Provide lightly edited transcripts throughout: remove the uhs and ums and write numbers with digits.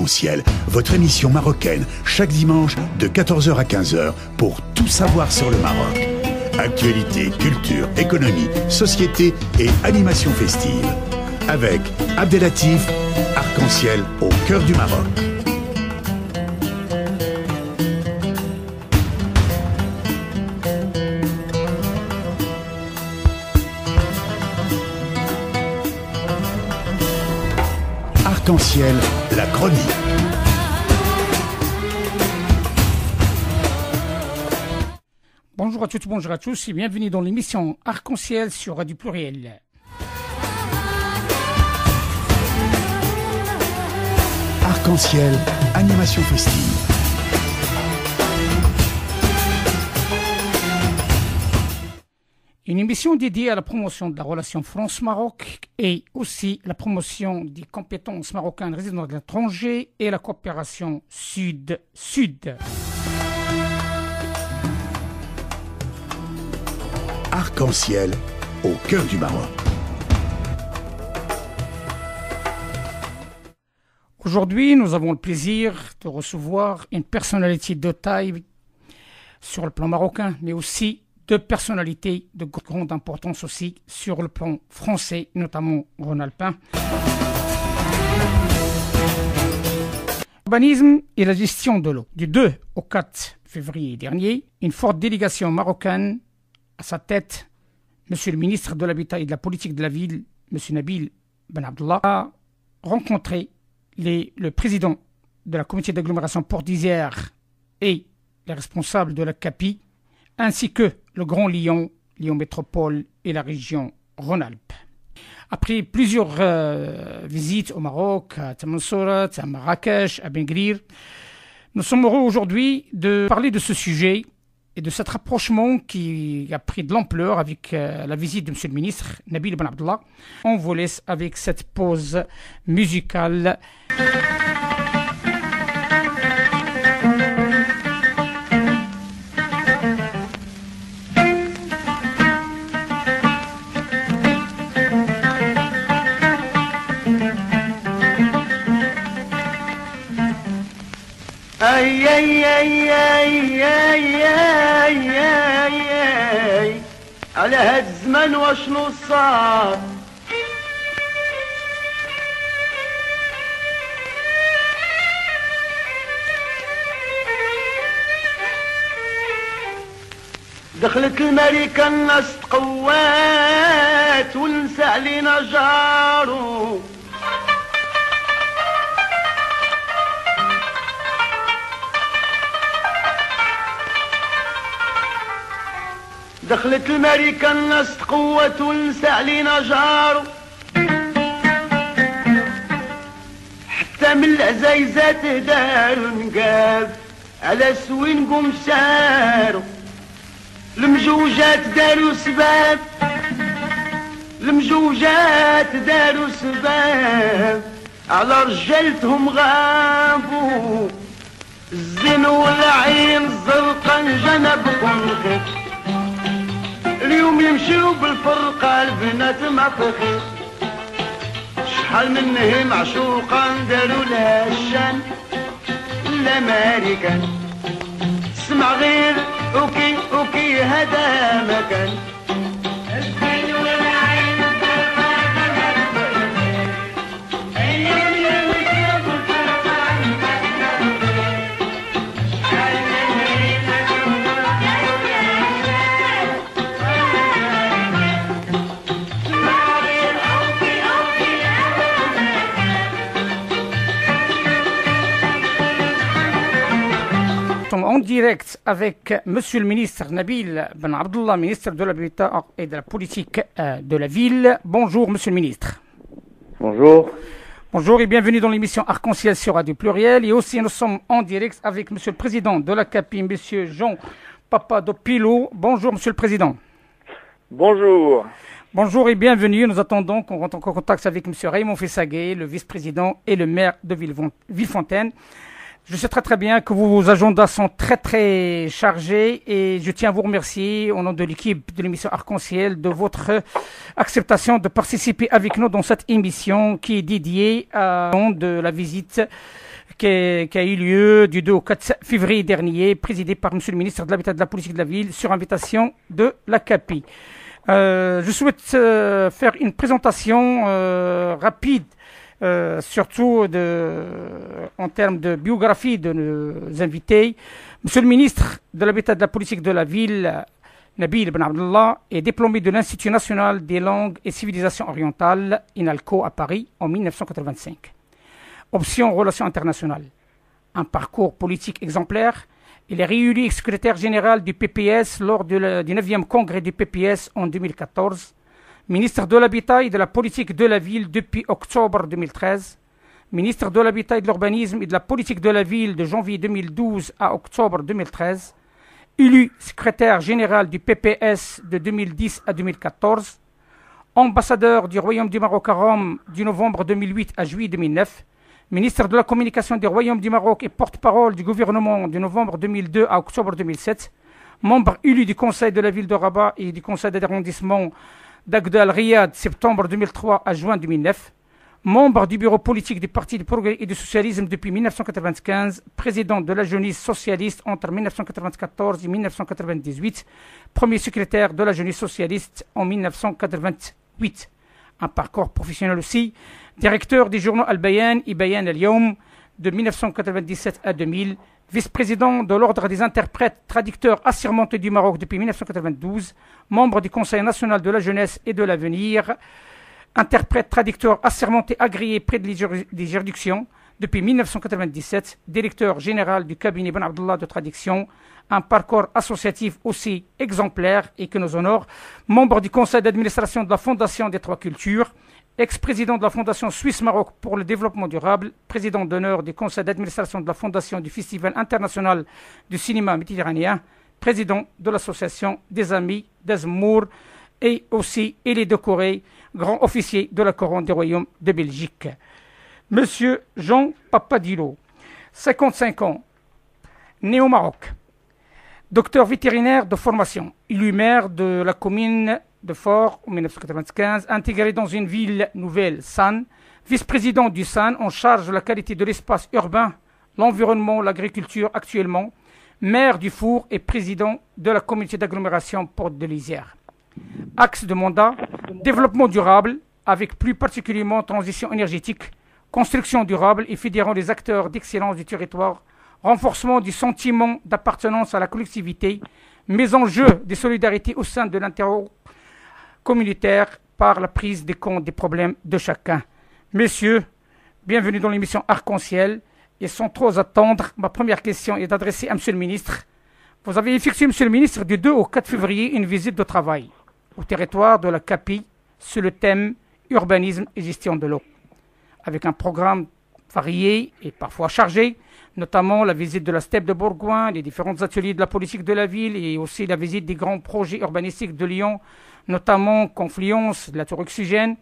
Arc-en-Ciel, votre émission marocaine, chaque dimanche de 14h à 15h pour tout savoir sur le Maroc. Actualité, culture, économie, société et animation festive. Avec Abdelatif, Arc-en-Ciel au cœur du Maroc. Arc-en-Ciel, la chronique. Bonjour à toutes, bonjour à tous et bienvenue dans l'émission Arc-en-Ciel sur Radio Pluriel. Arc-en-Ciel, animation festive. Une émission dédiée à la promotion de la relation France-Maroc et aussi la promotion des compétences marocaines résidant à l'étranger et la coopération Sud-Sud. Arc-en-Ciel, au cœur du Maroc. Aujourd'hui, nous avons le plaisir de recevoir une personnalité de taille sur le plan marocain, mais aussi deux personnalités de grande importance aussi sur le plan français, notamment rhône-alpin. L'urbanisme et la gestion de l'eau. Du 2 au 4 février dernier, une forte délégation marocaine à sa tête, Monsieur le ministre de l'Habitat et de la Politique de la Ville, Monsieur Nabil Ben Abdallah, a rencontré le président de la communauté d'agglomération Port d'Isère et les responsables de la CAPI, ainsi que le Grand Lyon, Lyon Métropole et la région Rhône-Alpes. Après plusieurs visites au Maroc, à Tamansoura, à Marrakech, à Bengrir, nous sommes heureux aujourd'hui de parler de ce sujet et de cet rapprochement qui a pris de l'ampleur avec la visite de M. le ministre Nabil Ben Abdallah. On vous laisse avec cette pause musicale. اي اي اي اي اي اي اي على هاد الزمان واشنو صار دخلت الملكة الناس تقوات والنساء علينا جارو دخلت الملكة الناس تقوت والنساء علينا جارو حتى من العزايزات داروا نقاب على سوين قوم سارو المجوجات داروا سباب المجوجات داروا سباب على رجالتهم غابوا الزين والعين الزرقا جنبكم خف اليوم يمشيو بالفرقة البنات ما تخيف شحال منهم معشوقا داروا لها الشان الامريكان اسمع غير اوكي اوكي هذا مكان الزين والعين En direct avec Monsieur le ministre Nabil Ben Abdallah, ministre de l'Habitat et de la Politique de la Ville. Bonjour Monsieur le ministre. Bonjour. Bonjour et bienvenue dans l'émission Arc-en-Ciel sur Radio Pluriel. Et aussi nous sommes en direct avec Monsieur le Président de la CAPI, Monsieur Jean Papadopoulou. Bonjour Monsieur le Président. Bonjour. Bonjour et bienvenue. Nous attendons qu'on rentre en contact avec Monsieur Raymond Fessaguet, le vice-président et le maire de Villefontaine. Je sais très bien que vos agendas sont très chargés et je tiens à vous remercier au nom de l'équipe de l'émission Arc-en-Ciel de votre acceptation de participer avec nous dans cette émission qui est dédiée à de la visite qui a eu lieu du 2 au 4 février dernier, présidé par M. le ministre de l'Habitat et de la Politique de la Ville sur invitation de la CAPI. Je souhaite faire une présentation rapide, surtout en termes de biographie de nos invités. Monsieur le ministre de l'Habitat et de la Politique de la Ville, Nabil Ben Abdallah, est diplômé de l'Institut national des langues et civilisations orientales, INALCO, à Paris, en 1985. Option relations internationales. Un parcours politique exemplaire. Il est réélu secrétaire général du PPS lors du 9e congrès du PPS en 2014. Ministre de l'Habitat et de la Politique de la Ville depuis octobre 2013. Ministre de l'Habitat et de l'Urbanisme et de la Politique de la Ville de janvier 2012 à octobre 2013. Élu secrétaire général du PPS de 2010 à 2014. Ambassadeur du Royaume du Maroc à Rome du novembre 2008 à juillet 2009. Ministre de la Communication du Royaume du Maroc et porte-parole du gouvernement de novembre 2002 à octobre 2007. Membre élu du Conseil de la ville de Rabat et du Conseil d'arrondissement d'Agda al-Riyad, septembre 2003 à juin 2009. Membre du bureau politique du Parti du Progrès et du Socialisme depuis 1995, président de la jeunesse socialiste entre 1994 et 1998, premier secrétaire de la jeunesse socialiste en 1988. Un parcours professionnel aussi, directeur des journaux Al-Bayan et Bayan Al-Yawm de 1997 à 2000, vice-président de l'Ordre des interprètes traducteurs assermentés du Maroc depuis 1992, membre du Conseil national de la jeunesse et de l'avenir, interprète traducteur assermenté agréé près des juridictions depuis 1997, directeur général du cabinet Ben Abdallah de traduction, un parcours associatif aussi exemplaire et que nous honore, membre du conseil d'administration de la Fondation des Trois Cultures, ex-président de la Fondation Suisse-Maroc pour le développement durable, président d'honneur du conseil d'administration de la Fondation du Festival international du cinéma méditerranéen, président de l'association des amis d'Azmour et aussi il est décoré grand officier de la couronne du Royaume de Belgique. Monsieur Jean Papadilo, 55 ans, né au Maroc, docteur vétérinaire de formation, élu maire de la commune de Fort en 1995, intégré dans une ville nouvelle, San, vice-président du San en charge de la qualité de l'espace urbain, l'environnement, l'agriculture actuellement, maire du Four et président de la communauté d'agglomération Porte de l'Isère. Axe de mandat, développement durable, avec plus particulièrement transition énergétique, construction durable et fédérant les acteurs d'excellence du territoire, renforcement du sentiment d'appartenance à la collectivité, mise en jeu des solidarités au sein de l'intérêt communautaire par la prise des comptes des problèmes de chacun. Messieurs, bienvenue dans l'émission Arc-en-Ciel. Et sans trop attendre, ma première question est adressée à Monsieur le ministre. Vous avez effectué, Monsieur le ministre, du 2 au 4 février, une visite de travail au territoire de la CAPI sur le thème urbanisme et gestion de l'eau, avec un programme varié et parfois chargé, notamment la visite de la steppe de Bourgoin, les différents ateliers de la politique de la ville et aussi la visite des grands projets urbanistiques de Lyon, notamment Confluence, de la Tour Oxygène.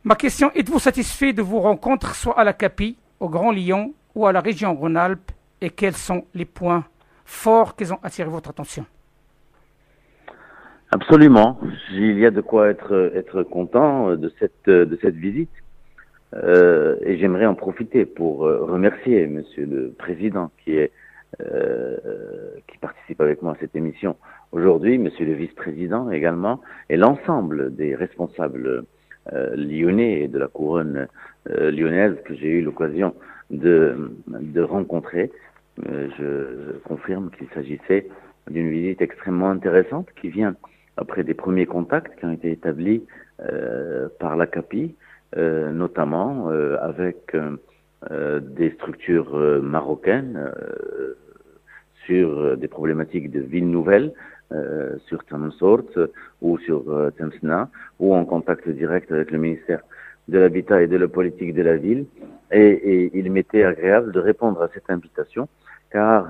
Ma question, êtes-vous satisfait de vos rencontres, soit à la CAPI, au Grand Lyon ou à la région Rhône-Alpes, et quels sont les points forts qui ont attiré votre attention? Absolument, il y a de quoi être content de cette visite. Et j'aimerais en profiter pour remercier Monsieur le Président qui participe avec moi à cette émission aujourd'hui, Monsieur le Vice-président également, et l'ensemble des responsables lyonnais et de la couronne lyonnaise que j'ai eu l'occasion de rencontrer. Je confirme qu'il s'agissait d'une visite extrêmement intéressante qui vient après des premiers contacts qui ont été établis par la CAPI, notamment avec des structures marocaines sur des problématiques de villes nouvelles, sur Tamsort ou sur Temsna, ou en contact direct avec le ministère de l'Habitat et de la Politique de la Ville. Et il m'était agréable de répondre à cette invitation, car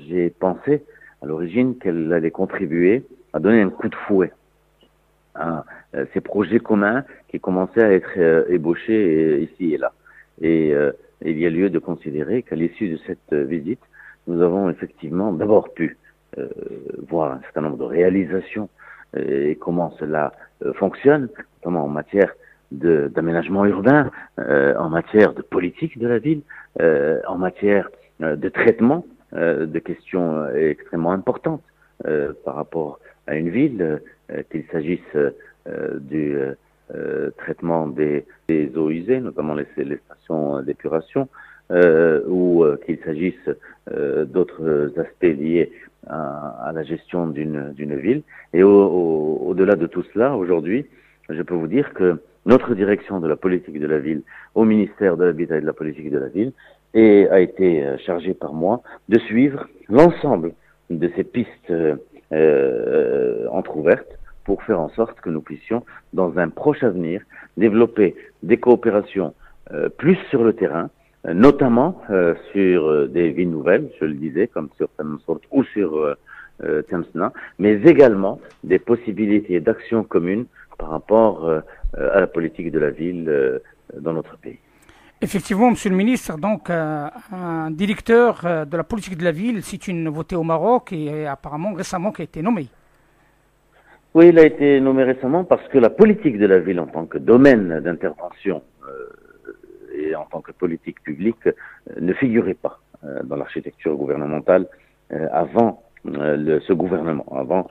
j'ai pensé à l'origine qu'elle allait contribuer à donner un coup de fouet à ces projets communs qui commençaient à être ébauchés ici et là. Et il y a lieu de considérer qu'à l'issue de cette visite, nous avons effectivement d'abord pu voir un certain nombre de réalisations et comment cela fonctionne, notamment en matière d'aménagement urbain, en matière de politique de la ville, en matière de traitement de questions extrêmement importantes par rapport à une ville, qu'il s'agisse du traitement des eaux usées, notamment les stations d'épuration, ou qu'il s'agisse d'autres aspects liés à la gestion d'une ville. Et au-delà de tout cela, aujourd'hui, je peux vous dire que notre direction de la politique de la ville au ministère de l'Habitat et de la politique de la ville a été chargée par moi de suivre l'ensemble de ces pistes entrouvertes pour faire en sorte que nous puissions, dans un proche avenir, développer des coopérations plus sur le terrain, notamment sur des villes nouvelles, je le disais, comme sur Tamansourt ou sur Temsna, mais également des possibilités d'action commune par rapport à la politique de la ville dans notre pays. Effectivement, Monsieur le Ministre, donc un directeur de la politique de la ville, c'est une nouveauté au Maroc et apparemment récemment qui a été nommé. Oui, il a été nommé récemment parce que la politique de la ville en tant que domaine d'intervention et en tant que politique publique ne figurait pas dans l'architecture gouvernementale avant ce gouvernement, avant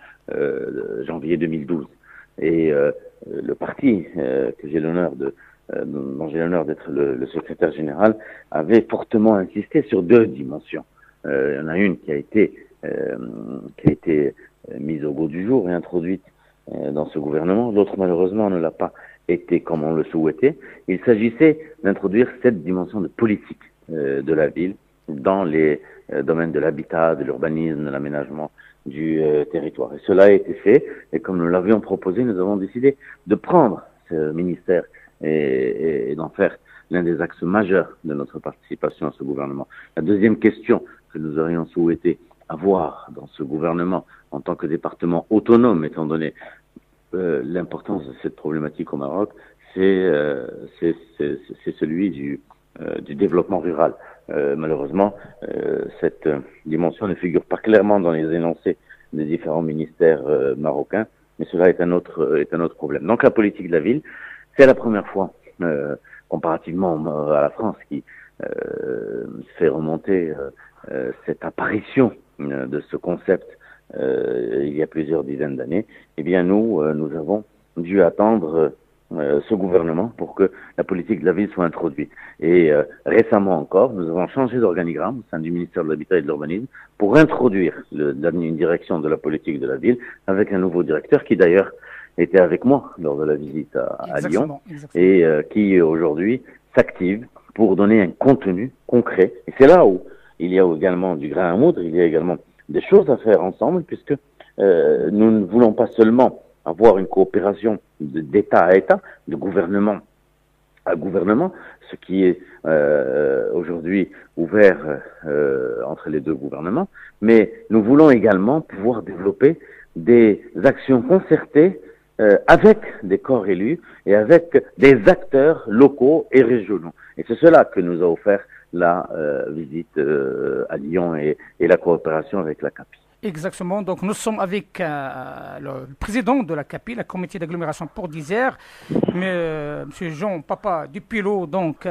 janvier 2012. Et le parti dont j'ai l'honneur d'être le secrétaire général avait fortement insisté sur deux dimensions. Il y en a une qui a été mise au goût du jour et introduite dans ce gouvernement. L'autre, malheureusement, ne l'a pas été comme on le souhaitait. Il s'agissait d'introduire cette dimension de politique de la ville dans les domaines de l'habitat, de l'urbanisme, de l'aménagement du territoire. Et cela a été fait, et comme nous l'avions proposé, nous avons décidé de prendre ce ministère et d'en faire l'un des axes majeurs de notre participation à ce gouvernement. La deuxième question que nous aurions souhaité avoir dans ce gouvernement en tant que département autonome, étant donné l'importance de cette problématique au Maroc, c'est celui du développement rural. Malheureusement, cette dimension ne figure pas clairement dans les énoncés des différents ministères marocains, mais cela est un autre problème. Donc la politique de la ville, c'est la première fois, comparativement à la France, qui fait remonter cette apparition de ce concept il y a plusieurs dizaines d'années. Eh bien, nous avons dû attendre ce gouvernement pour que la politique de la ville soit introduite. Et récemment encore, nous avons changé d'organigramme au sein du ministère de l'Habitat et de l'Urbanisme pour introduire une direction de la politique de la ville avec un nouveau directeur qui d'ailleurs était avec moi lors de la visite à Lyon et qui aujourd'hui s'active pour donner un contenu concret. Et c'est là où il y a également du grain à moudre, il y a également des choses à faire ensemble puisque nous ne voulons pas seulement avoir une coopération d'État à État, de gouvernement à gouvernement, ce qui est aujourd'hui ouvert entre les deux gouvernements, mais nous voulons également pouvoir développer des actions concertées avec des corps élus et avec des acteurs locaux et régionaux. Et c'est cela que nous a offert la visite à Lyon et la coopération avec la CAPI. Exactement. Donc, nous sommes avec le président de la CAPI, la comité d'agglomération Port d'Isère, M. Jean Papa Dupilo, donc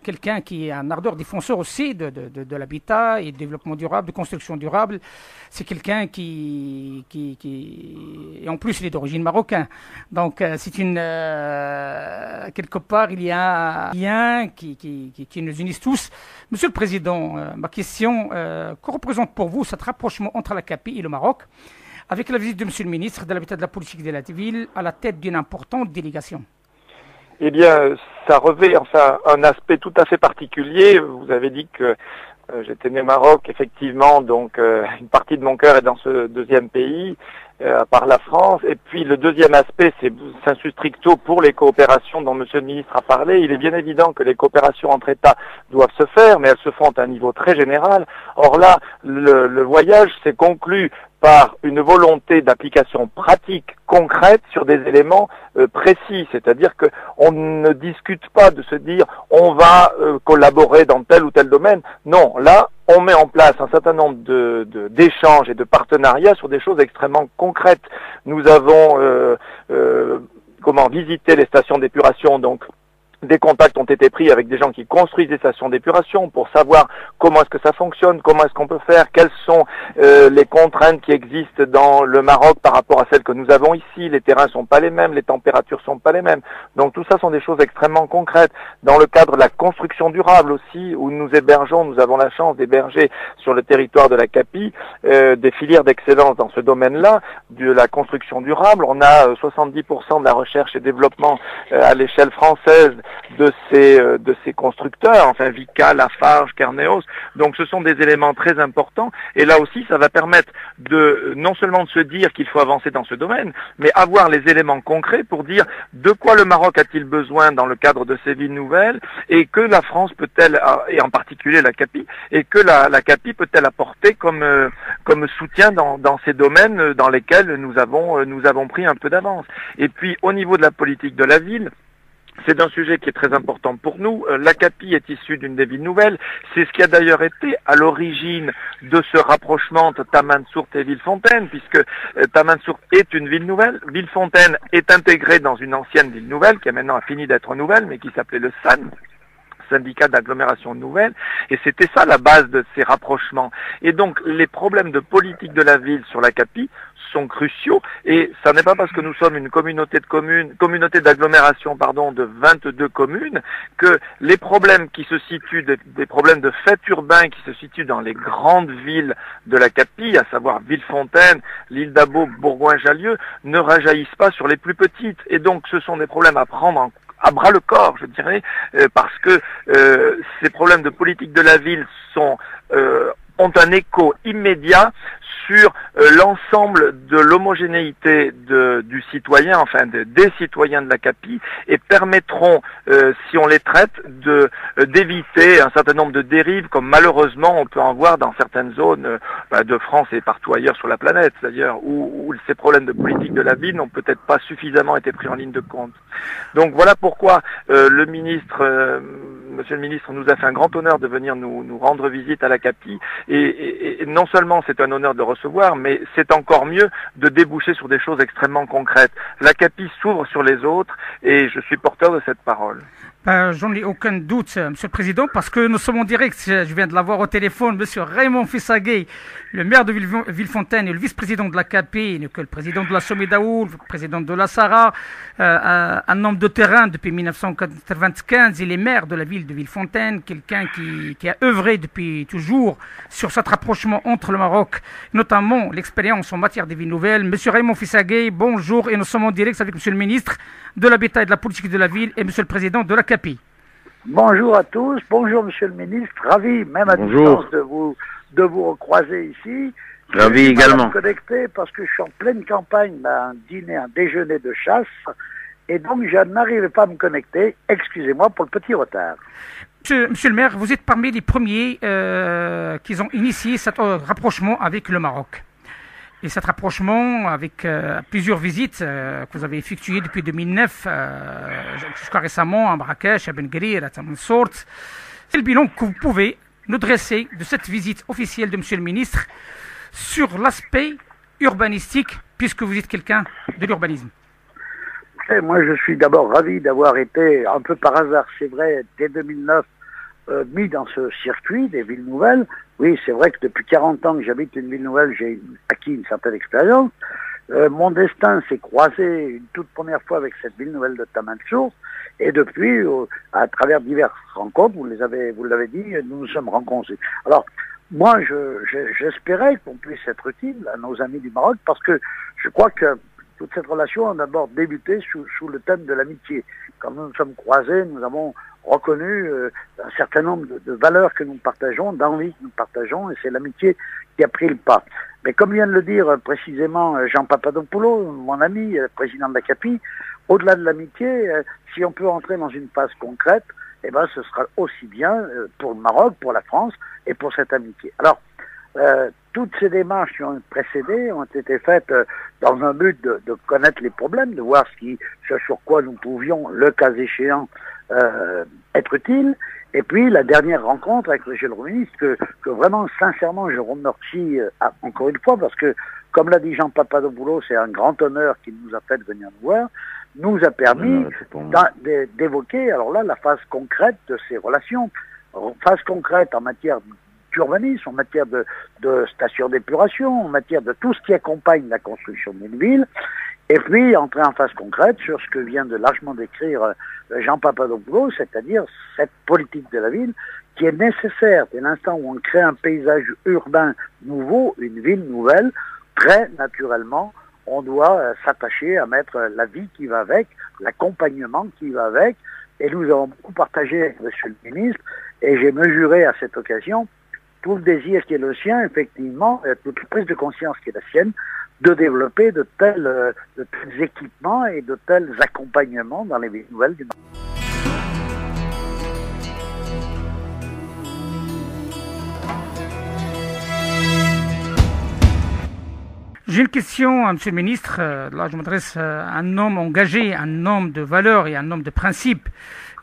quelqu'un qui est un ardeur défenseur aussi de l'habitat et du développement durable, de construction durable. C'est quelqu'un qui et en plus, il est d'origine marocaine. Donc, c'est quelque part, il y a un lien qui nous unit tous. Monsieur le Président, ma question, que représente pour vous cet rapprochement entre la CAPI et le Maroc, avec la visite de Monsieur le ministre de l'Habitat et de la politique de la ville à la tête d'une importante délégation? Eh bien, ça revêt enfin un aspect tout à fait particulier. Vous avez dit que j'étais né au Maroc, effectivement, donc une partie de mon cœur est dans ce deuxième pays, à part la France. Et puis le deuxième aspect, c'est sensu stricto pour les coopérations dont Monsieur le ministre a parlé. Il est bien évident que les coopérations entre États doivent se faire, mais elles se font à un niveau très général. Or là, le voyage s'est conclu par une volonté d'application pratique, concrète, sur des éléments précis. C'est-à-dire que on ne discute pas de se dire on va collaborer dans tel ou tel domaine. Non, là, on met en place un certain nombre d'échanges et de partenariats sur des choses extrêmement concrètes. Nous avons comment visiter les stations d'épuration. Donc, des contacts ont été pris avec des gens qui construisent des stations d'épuration pour savoir comment est-ce que ça fonctionne, comment est-ce qu'on peut faire, quelles sont les contraintes qui existent dans le Maroc par rapport à celles que nous avons ici. Les terrains sont pas les mêmes, les températures sont pas les mêmes. Donc tout ça sont des choses extrêmement concrètes. Dans le cadre de la construction durable aussi, où nous hébergeons, nous avons la chance d'héberger sur le territoire de la CAPI des filières d'excellence dans ce domaine-là, de la construction durable. On a 70% de la recherche et développement à l'échelle française de ces constructeurs, enfin Vicat, Lafarge, Carneos. Donc ce sont des éléments très importants et là aussi ça va permettre de non seulement de se dire qu'il faut avancer dans ce domaine, mais avoir les éléments concrets pour dire de quoi le Maroc a-t-il besoin dans le cadre de ces villes nouvelles et que la France peut-elle, et en particulier la CAPI, et que la CAPI peut-elle apporter comme soutien dans ces domaines dans lesquels nous avons pris un peu d'avance. Et puis au niveau de la politique de la ville, c'est un sujet qui est très important pour nous. La CAPI est issue d'une des villes nouvelles. C'est ce qui a d'ailleurs été à l'origine de ce rapprochement entre Tamansourt et Villefontaine, puisque Tamansourt est une ville nouvelle. Villefontaine est intégrée dans une ancienne ville nouvelle, qui a maintenant fini d'être nouvelle, mais qui s'appelait le SAN, syndicat d'agglomération nouvelle, et c'était ça la base de ces rapprochements. Et donc les problèmes de politique de la ville sur la CAPI sont cruciaux, et ça n'est pas parce que nous sommes une communauté d'agglomération de 22 communes que les problèmes qui se situent, des problèmes de fait urbain qui se situent dans les grandes villes de la CAPI, à savoir Villefontaine, l'île d'Abo, Bourgoin-Jallieu, ne rejaillissent pas sur les plus petites. Et donc ce sont des problèmes à prendre à bras le corps, je dirais, parce que ces problèmes de politique de la ville ont un écho immédiat sur l'ensemble de l'homogénéité du citoyen, enfin des citoyens de la CAPI, et permettront, si on les traite, d'éviter un certain nombre de dérives, comme malheureusement on peut en voir dans certaines zones de France et partout ailleurs sur la planète, d'ailleurs, où ces problèmes de politique de la ville n'ont peut-être pas suffisamment été pris en ligne de compte. Donc voilà pourquoi le ministre, Monsieur le ministre, nous a fait un grand honneur de venir nous rendre visite à la CAPI, et non seulement c'est un honneur de le recevoir, mais c'est encore mieux de déboucher sur des choses extrêmement concrètes. La CAPI s'ouvre sur les autres et je suis porteur de cette parole. J'en ai aucun doute, Monsieur le Président, parce que nous sommes en direct. Je viens de l'avoir au téléphone, Monsieur Raymond Fissaguet, le maire de Villefontaine et le vice-président de la CAPI, que le président de la Somédaoul, le président de la Sahara, un homme de terrain depuis 1995. Il est maire de la ville de Villefontaine, quelqu'un qui a œuvré depuis toujours sur cet rapprochement entre le Maroc, notamment l'expérience en matière des villes nouvelles. Monsieur Raymond Fissaguet, bonjour, et nous sommes en direct avec Monsieur le ministre de l'Habitat et de la Politique de la Ville et Monsieur le Président de la CAPI. Bonjour à tous, bonjour Monsieur le ministre, ravi même à distance de vous recroiser ici. Ravi également. Je suis connecté parce que je suis en pleine campagne d'un déjeuner de chasse et donc je n'arrivais pas à me connecter. Excusez-moi pour le petit retard. Monsieur le maire, vous êtes parmi les premiers qui ont initié cet rapprochement avec le Maroc. Et cet rapprochement avec plusieurs visites que vous avez effectuées depuis 2009 jusqu'à récemment à Marrakech, à Ben Guerir, à Tamansourt. C'est le bilan que vous pouvez nous dresser de cette visite officielle de Monsieur le ministre sur l'aspect urbanistique, puisque vous êtes quelqu'un de l'urbanisme. Moi, je suis d'abord ravi d'avoir été, un peu par hasard, c'est vrai, dès 2009, mis dans ce circuit des villes nouvelles. Oui, c'est vrai que depuis 40 ans que j'habite une ville nouvelle, j'ai acquis une certaine expérience. Mon destin s'est croisé une toute première fois avec cette ville nouvelle de Tamansourt, et depuis, à travers diverses rencontres, vous l'avez dit, nous nous sommes rencontrés. Alors, moi, j'espérais qu'on puisse être utile à nos amis du Maroc, parce que je crois que toute cette relation a d'abord débuté sous le thème de l'amitié. Quand nous nous sommes croisés, nous avons reconnu un certain nombre de valeurs que nous partageons, d'envies que nous partageons, et c'est l'amitié qui a pris le pas. Mais comme vient de le dire précisément Jean Papadopoulou, mon ami, président de la CAPI, au-delà de l'amitié, si on peut entrer dans une phase concrète, eh ben, ce sera aussi bien pour le Maroc, pour la France et pour cette amitié. Alors, toutes ces démarches qui ont précédé ont été faites dans un but de connaître les problèmes, de voir sur quoi nous pouvions, le cas échéant, être utile. Et puis la dernière rencontre avec M. le ministre, que vraiment sincèrement je remercie encore une fois, parce que comme l'a dit Jean Papadopoulos, c'est un grand honneur qu'il nous a fait de venir nous voir, nous a permis d'évoquer alors là la phase concrète de ces relations, phase concrète en matière d'urbanisme, en matière de stations d'épuration, en matière de tout ce qui accompagne la construction d'une ville. Et puis, entrer en phase concrète sur ce que vient de largement décrire Jean Papadopoulos, c'est-à-dire cette politique de la ville qui est nécessaire dès l'instant où on crée un paysage urbain nouveau, une ville nouvelle. Très naturellement, on doit s'attacher à mettre la vie qui va avec, l'accompagnement qui va avec. Et nous avons beaucoup partagé avec M. le ministre, et j'ai mesuré à cette occasion tout le désir qui est le sien, effectivement, toute la prise de conscience qui est la sienne, de développer de tels équipements et de tels accompagnements dans les villes nouvelles du Maroc. J'ai une question à M. le ministre. Là, je m'adresse à un homme engagé, un homme de valeurs et un homme de principes.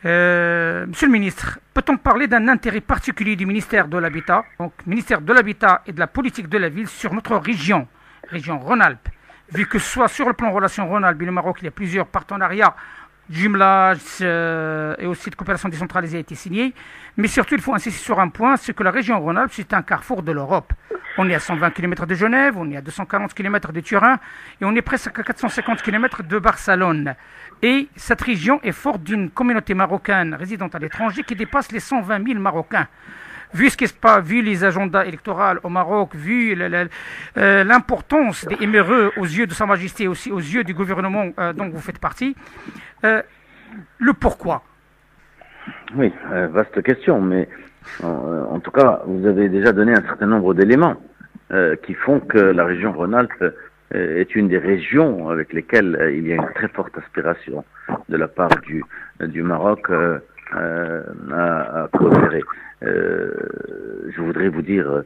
Monsieur le ministre, peut-on parler d'un intérêt particulier du ministère de l'Habitat, donc ministère de l'Habitat et de la politique de la ville sur notre région Rhône-Alpes, vu que soit sur le plan relation Rhône-Alpes et le Maroc, il y a plusieurs partenariats, jumelage et aussi de coopération décentralisée a été signé, mais surtout il faut insister sur un point, c'est que la région Rhône-Alpes c'est un carrefour de l'Europe. On est à 120 km de Genève, on est à 240 km de Turin et on est presque à 450 km de Barcelone. Et cette région est forte d'une communauté marocaine résidente à l'étranger qui dépasse les 120 000 Marocains. Vu ce qui se passe, vu les agendas électoraux au Maroc, vu l'importance des MRE aux yeux de Sa Majesté, aussi aux yeux du gouvernement dont vous faites partie, le pourquoi. Oui, vaste question, mais en tout cas, vous avez déjà donné un certain nombre d'éléments qui font que la région Rhône-Alpes est une des régions avec lesquelles il y a une très forte aspiration de la part du Maroc à coopérer. Je voudrais vous dire,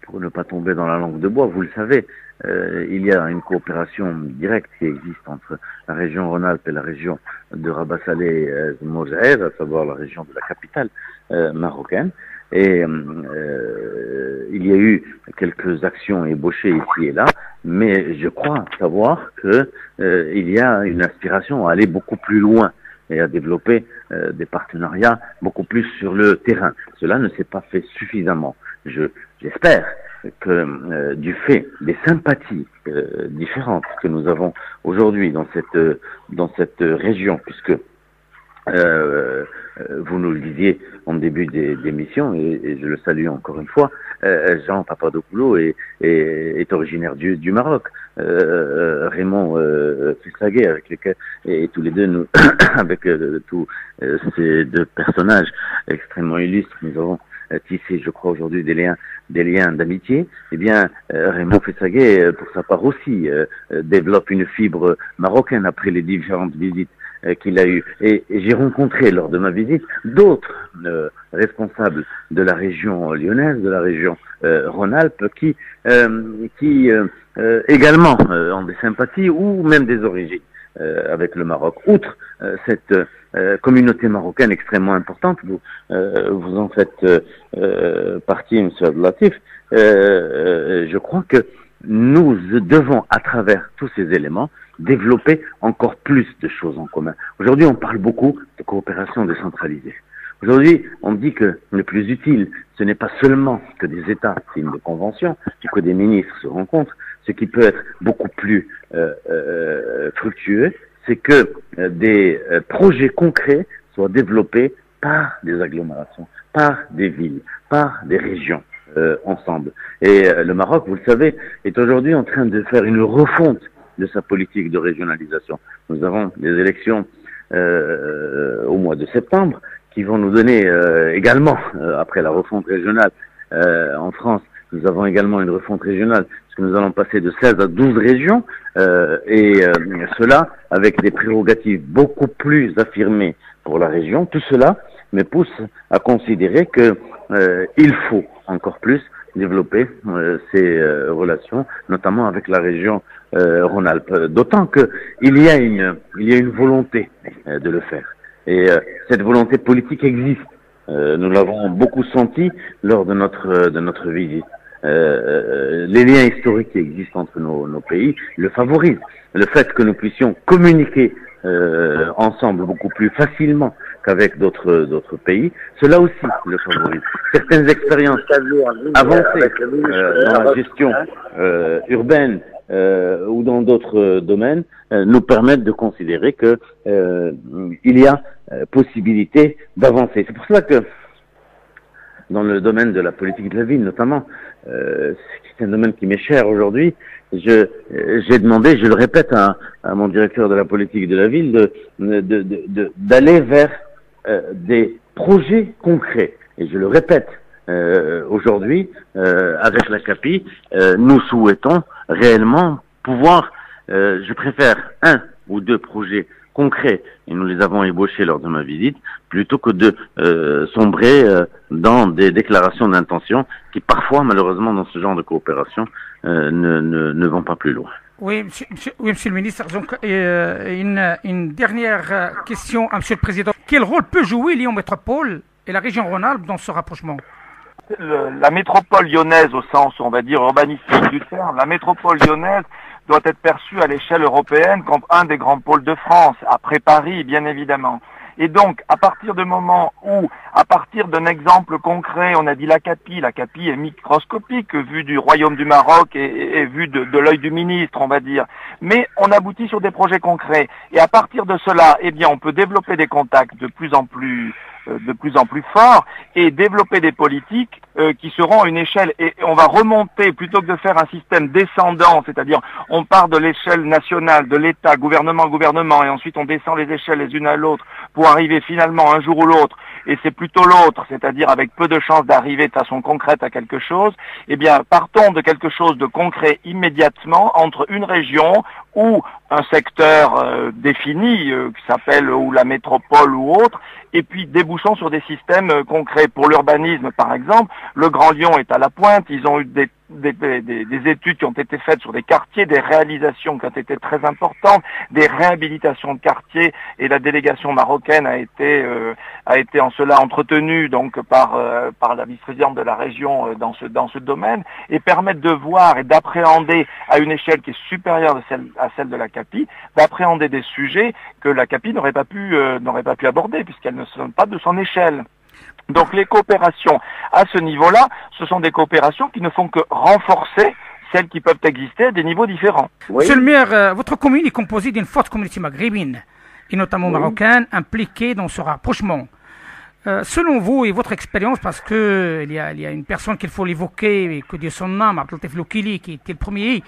pour ne pas tomber dans la langue de bois, vous le savez, il y a une coopération directe qui existe entre la région Rhône-Alpes et la région de Rabat Salé Mojaer, à savoir la région de la capitale marocaine. Et il y a eu quelques actions ébauchées ici et là, mais je crois savoir que il y a une aspiration à aller beaucoup plus loin et à développer des partenariats beaucoup plus sur le terrain. Cela ne s'est pas fait suffisamment. J'espère que du fait des sympathies différentes que nous avons aujourd'hui dans cette région, puisque vous nous le disiez en début d'émission, et je le salue encore une fois, Jean Papadopoulos est originaire du Maroc. Raymond Fessaguet, avec lesquels, et tous les deux, nous, avec tous ces deux personnages extrêmement illustres, nous avons tissé, je crois, aujourd'hui des liens d'amitié. Eh bien, Raymond Fessaguet, pour sa part aussi, développe une fibre marocaine après les différentes visites qu'il a eu. Et j'ai rencontré lors de ma visite d'autres responsables de la région lyonnaise, de la région Rhône-Alpes, qui également ont des sympathies ou même des origines avec le Maroc. Outre cette communauté marocaine extrêmement importante, vous en faites partie, M. Abdelatif, je crois que nous devons, à travers tous ces éléments, développer encore plus de choses en commun. Aujourd'hui, on parle beaucoup de coopération décentralisée. Aujourd'hui, on dit que le plus utile, ce n'est pas seulement que des États signent des conventions, que des ministres se rencontrent. Ce qui peut être beaucoup plus fructueux, c'est que des projets concrets soient développés par des agglomérations, par des villes, par des régions ensemble. Et le Maroc, vous le savez, est aujourd'hui en train de faire une refonte de sa politique de régionalisation. Nous avons des élections au mois de septembre qui vont nous donner également, après la refonte régionale en France, nous avons également une refonte régionale, puisque nous allons passer de 16 à 12 régions, et cela avec des prérogatives beaucoup plus affirmées pour la région. Tout cela me pousse à considérer que il faut encore plus développer ces relations, notamment avec la région Rhône-Alpes. D'autant que il y a une volonté de le faire. Et cette volonté politique existe. Nous l'avons beaucoup senti lors de notre visite. Les liens historiques qui existent entre nos pays le favorisent. Le fait que nous puissions communiquer ensemble beaucoup plus facilement qu'avec d'autres pays, cela aussi le favorise. Certaines expériences avancées dans la gestion urbaine ou dans d'autres domaines nous permettent de considérer que il y a possibilité d'avancer. C'est pour cela que dans le domaine de la politique de la ville notamment, c'est un domaine qui m'est cher aujourd'hui, j'ai demandé, je le répète à mon directeur de la politique de la ville, d'aller vers des projets concrets. Et je le répète, aujourd'hui, avec la CAPI, nous souhaitons réellement pouvoir, je préfère 1 ou 2 projets concrets, et nous les avons ébauchés lors de ma visite, plutôt que de sombrer dans des déclarations d'intention qui parfois, malheureusement, dans ce genre de coopération, ne vont pas plus loin. Oui, monsieur le ministre. Donc, une dernière question à monsieur le président. Quel rôle peut jouer Lyon Métropole et la région Rhône-Alpes dans ce rapprochement? La métropole lyonnaise, au sens, on va dire, urbanistique du terme, la métropole lyonnaise doit être perçue à l'échelle européenne comme un des grands pôles de France, après Paris, bien évidemment. Et donc, à partir du moment où, à partir d'un exemple concret, on a dit la CAPI est microscopique, vue du Royaume du Maroc et vue de l'œil du ministre, on va dire. Mais on aboutit sur des projets concrets. Et à partir de cela, eh bien, on peut développer des contacts de plus en plus forts et développer des politiques qui seront à une échelle, et on va remonter, plutôt que de faire un système descendant, c'est-à-dire on part de l'échelle nationale, de l'État, gouvernement, et ensuite on descend les échelles les unes à l'autre pour arriver finalement un jour ou l'autre, et c'est plutôt l'autre, c'est-à-dire avec peu de chances d'arriver de façon concrète à quelque chose. Eh bien, partons de quelque chose de concret immédiatement entre une région ou un secteur défini qui s'appelle ou la métropole ou autre, et puis débouchons sur des systèmes concrets. Pour l'urbanisme, par exemple, le Grand Lyon est à la pointe, ils ont eu des études qui ont été faites sur des quartiers, des réalisations qui ont été très importantes, des réhabilitations de quartiers, et la délégation marocaine a été en cela entretenue donc par la vice-présidente de la région dans ce domaine, et permettre de voir et d'appréhender à une échelle qui est supérieure à celle de la CAPI, d'appréhender des sujets que la CAPI n'aurait pas pu aborder puisqu'elles ne sont pas de son échelle. Donc les coopérations à ce niveau-là, ce sont des coopérations qui ne font que renforcer celles qui peuvent exister à des niveaux différents. Oui. Monsieur le maire, votre commune est composée d'une forte communauté maghrébine, et notamment marocaine, impliquée dans ce rapprochement. Selon vous et votre expérience, parce que il y a une personne qu'il faut l'évoquer, et que Dieu son nom, Abdelatif Loukili, qui était le premier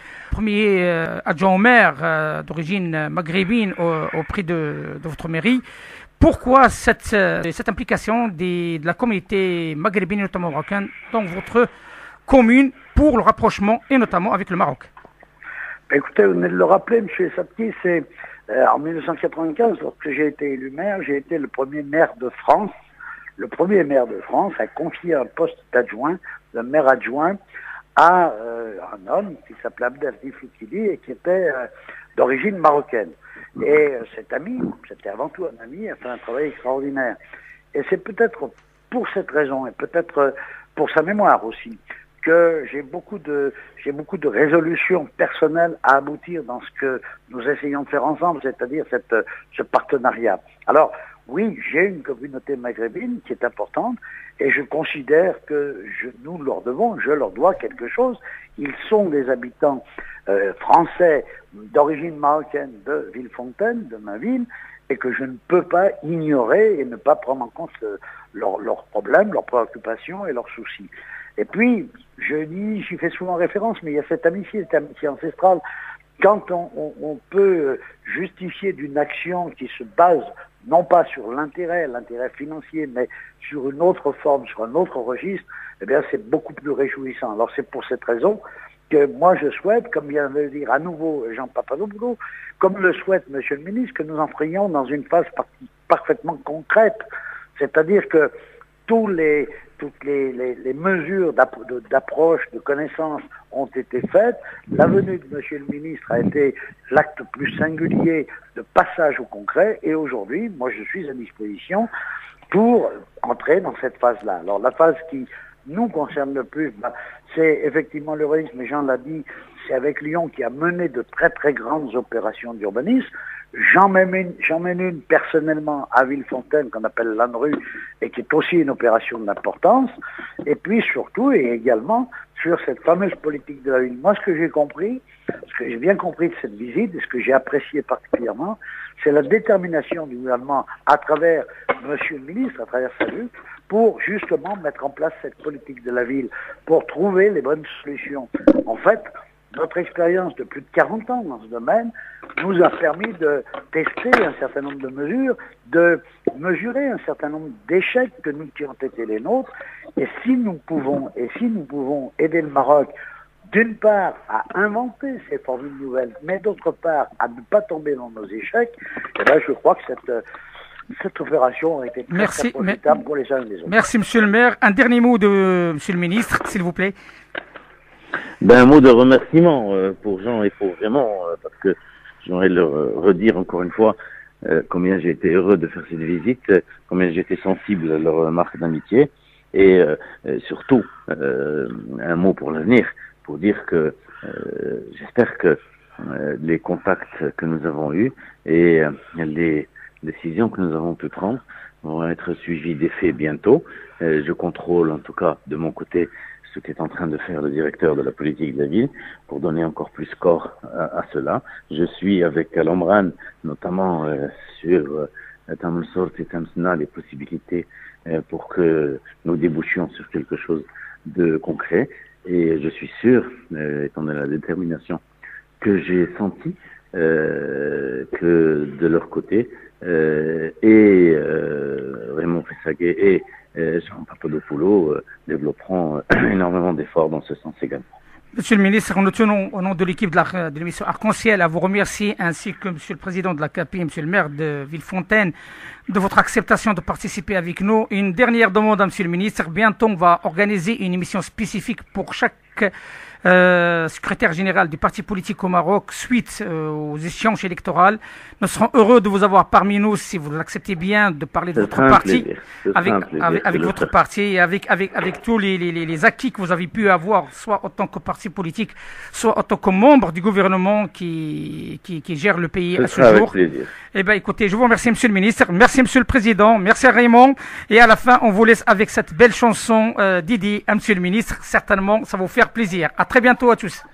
adjoint au maire d'origine maghrébine auprès de votre mairie. Pourquoi cette implication de la communauté maghrébine, notamment marocaine, dans votre commune pour le rapprochement et notamment avec le Maroc? Écoutez, vous venez de le rappeler, M. Sapti, c'est en 1995, lorsque j'ai été élu maire, j'ai été le premier maire de France à confier un poste d'adjoint, de maire adjoint, à un homme qui s'appelait Abdelatif Loukili et qui était d'origine marocaine. Et cet ami, c'était avant tout un ami, a fait un travail extraordinaire. Et c'est peut-être pour cette raison, et peut-être pour sa mémoire aussi, que j'ai beaucoup de résolutions personnelles à aboutir dans ce que nous essayons de faire ensemble, c'est-à-dire ce partenariat. Alors, oui, j'ai une communauté maghrébine qui est importante, et je considère que je leur dois quelque chose. Ils sont des habitants français d'origine marocaine de Villefontaine, de ma ville, et que je ne peux pas ignorer et ne pas prendre en compte leurs problèmes, leurs préoccupations et leurs soucis. Et puis, j'y fais souvent référence, mais il y a cette amitié ancestrale. Quand on peut justifier d'une action qui se base non pas sur l'intérêt financier, mais sur une autre forme, sur un autre registre, eh bien c'est beaucoup plus réjouissant. Alors c'est pour cette raison que moi je souhaite, comme vient de le dire à nouveau Jean Papadopoulou, comme le souhaite Monsieur le ministre, que nous entrions dans une phase parfaitement concrète. C'est-à-dire que toutes les mesures d'approche, de connaissance ont été faites. La venue de Monsieur le ministre a été l'acte plus singulier de passage au concret. Et aujourd'hui, moi, je suis à disposition pour entrer dans cette phase-là. Alors, la phase qui nous concerne le plus, c'est effectivement l'urbanisme, mais Jean l'a dit, c'est avec Lyon qui a mené de très très grandes opérations d'urbanisme. J'en mène une personnellement à Villefontaine, qu'on appelle l'ANRU, et qui est aussi une opération d'importance. Et puis surtout, et également, sur cette fameuse politique de la ville. Moi, ce que j'ai compris, ce que j'ai bien compris de cette visite, et ce que j'ai apprécié particulièrement, c'est la détermination du gouvernement à travers Monsieur le ministre, à travers sa lutte, pour justement mettre en place cette politique de la ville, pour trouver les bonnes solutions. En fait, notre expérience de plus de 40 ans dans ce domaine nous a permis de tester un certain nombre de mesures, de mesurer un certain nombre d'échecs qui ont été les nôtres. Et si nous pouvons aider le Maroc, d'une part, à inventer ces formules nouvelles, mais d'autre part, à ne pas tomber dans nos échecs, eh bien, je crois que cette opération a été très profitable pour les uns et les autres. Merci, Monsieur le maire. Un dernier mot de Monsieur le ministre, s'il vous plaît. Un mot de remerciement pour Jean et pour Raymond, parce que j'aimerais leur redire encore une fois combien j'ai été heureux de faire cette visite, combien j'ai été sensible à leur marque d'amitié, et surtout un mot pour l'avenir, pour dire que j'espère que les contacts que nous avons eus et les décisions que nous avons pu prendre vont être suivies d'effets bientôt. Je contrôle en tout cas de mon côté ce qu'est en train de faire le directeur de la politique de la ville pour donner encore plus corps à cela. Je suis avec Al-Omran, notamment sur Tamansourt et Tamsna, les possibilités pour que nous débouchions sur quelque chose de concret. Et je suis sûr, étant donné la détermination que j'ai sentie, que de leur côté, Raymond Fessaguet et Jean Papadopoulou développeront énormément d'efforts dans ce sens également. Monsieur le ministre, nous tenons au nom de l'équipe de l'émission Arc-en-Ciel à vous remercier, ainsi que Monsieur le président de la CAPI, Monsieur le maire de Villefontaine, de votre acceptation de participer avec nous. Une dernière demande à Monsieur le ministre. Bientôt, on va organiser une émission spécifique pour chaque secrétaire général du parti politique au Maroc suite aux échéances électorales. Nous serons heureux de vous avoir parmi nous, si vous l'acceptez bien, de parler de votre parti, avec votre parti et avec tous les acquis que vous avez pu avoir, soit en tant que parti politique, soit en tant que membre du gouvernement qui gère le pays à ce jour. Eh bien, écoutez, je vous remercie, Monsieur le ministre. Merci, Monsieur le Président. Merci à Raymond. Et à la fin, on vous laisse avec cette belle chanson dédiée à Monsieur le ministre. Certainement, ça va vous faire plaisir. À très bientôt à tous.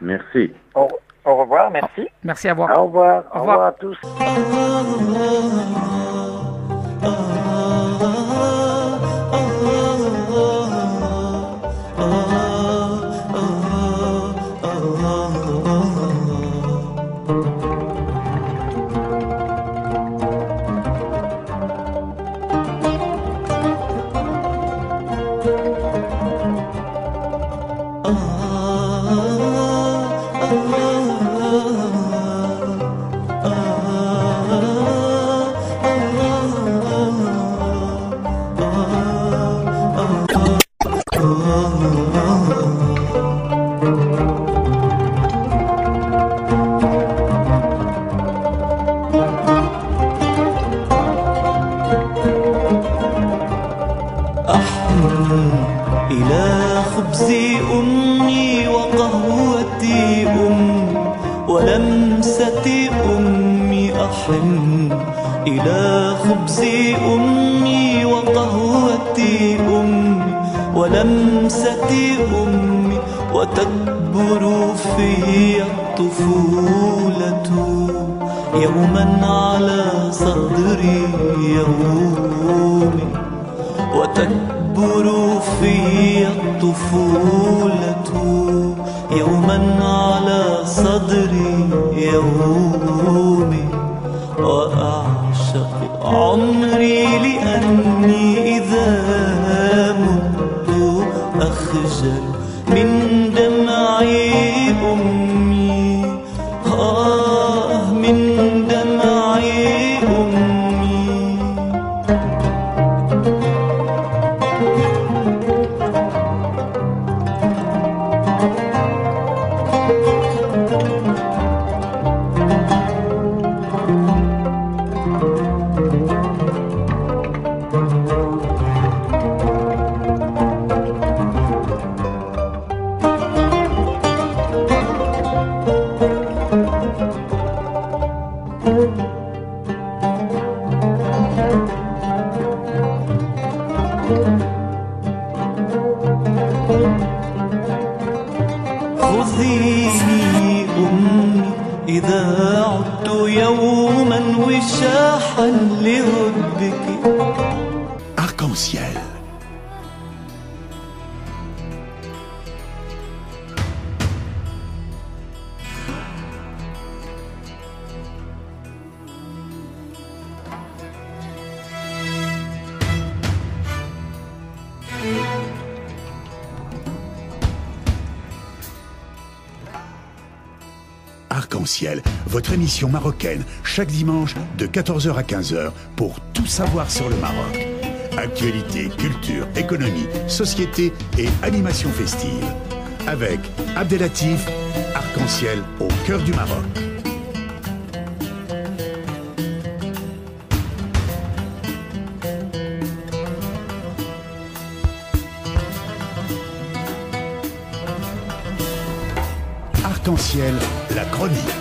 Merci. Au revoir, merci. Merci, à vous. Au revoir. Au revoir à tous. إلى خبز أمي وقهوة أمي ولمسة أمي وتكبر في الطفولة يوما على صدري يومي وتكبر في الطفولة يوما على صدري يومي وأعشق عمري لأني إذا مت أخجل من دمعي أمي من دمعي أمي خذيني أمي إذا عدت يوما وشاحا لحبك. Arc-en-ciel. Arc-en-ciel, votre émission marocaine, chaque dimanche de 14h à 15h pour tout savoir sur le Maroc. Actualité, culture, économie, société et animation festive. Avec Abdelatif, Arc-en-ciel au cœur du Maroc. Arc-en-ciel, la chronique.